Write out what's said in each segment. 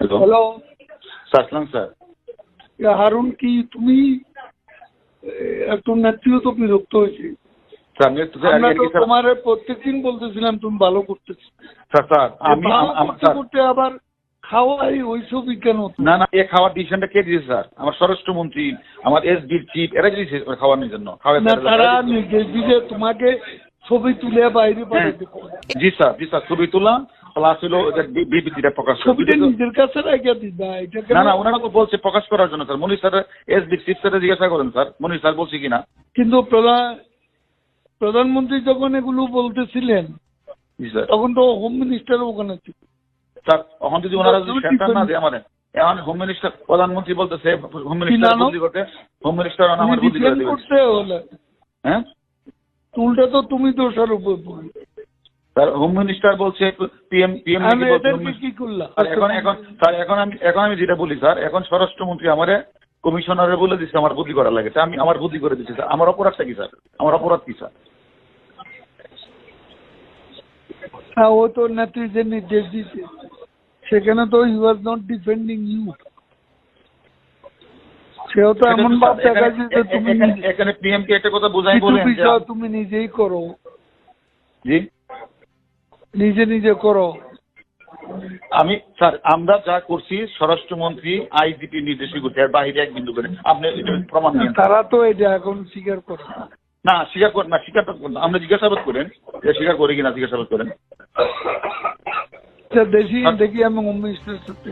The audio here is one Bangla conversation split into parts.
হ্যালো স্যার আসসালাম স্যার। হারুন, কি তুমি একটু নেত্রীও তো বিরক্ত হয়েছে। আমরা তো তোমার প্রত্যেকদিন বলতেছিলাম তুমি ভালো করতেছো, করতে আবার খাওয়াই ওইসবই কেন? না না, এ খাওয়ার ডিসিশনটা কে দিয়েছে স্যার? আমার স্বরাষ্ট্রমন্ত্রী, আমার এসবির চিফ, এরা দিয়েছে খাওয়ানোর জন্য। তারা নির্দেশ দিয়েছে তোমাকে ছবি তুলে বাইরে পাঠাতে। জি স্যার, জি স্যার, ছবি তোলা প্লাস হলো বিবৃতিটা প্রকাশ, ছবিটা নিজের কাছে রেখে দিবা। না না, ওনারা তো বলছে প্রকাশ করার জন্য স্যার। মনির স্যার এসবি চিফ স্যার জিজ্ঞাসা করেন স্যার, মনির স্যার বলছে কিনা। কিন্তু প্রধানমন্ত্রী যখন এগুলো বলতেছিলেন তখন তো হোম মিনিস্টার ওখানে ছিল স্যার। এখন যদি ওনারা না দেয় আমাদের, এখন হোম মিনিস্টার, প্রধানমন্ত্রী বলতেছে হোম মিনিস্টার বদলি করতে, হোম মিনিস্টার আমার বদলি করে দিবেন। হ্যাঁ, চুলটা তো তুমি দোষারোপ স্যার। হোম মিনিস্টার বলছে পিএম কি করলা এখন আমি যেটা বলি স্যার, এখন স্বরাষ্ট্রমন্ত্রী আমারে কমিশনারে বলে দিচ্ছে আমার বদলি করা লাগে। আমি আমার বদলি করে দিচ্ছি স্যার। আমার অপরাধটা কি স্যার? আমার অপরাধ কি স্যার? হ্যাঁ, ও তো নেত্রী যে নির্দেশ দিচ্ছে সেখানে তো you are not defending you. সেও তো এমন ভাব দেখাচ্ছে যে তুমি এখানে পিএম কে একটা কথা বোঝাই বলেন বিষয় তুমি নিজেই করো। জি, নিজে করো। আমি স্যার, আমরা যা করছি স্বরাষ্ট্রমন্ত্রী আইজিপি নির্দেশ করছে, এর বাইরে এক বিন্দু করে আপনি প্রমাণ নিয়ে। তারা তো এটা এখন স্বীকার করে না, স্বীকার করেন না, স্বীকার আমরা জিজ্ঞাসাবাদ করেন যে স্বীকার করে কিনা, জিজ্ঞাসাবাদ করেন। দেখি আমি হোম মিনিস্টারের সাথে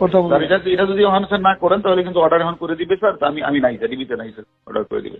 কথা বলি। এটা যদি এখন স্যার না করেন তাহলে কিন্তু অর্ডার এখন করে দিবে স্যার। আমি নাই স্যার, ডিবিতে নাই স্যার, অর্ডার করে দিবে।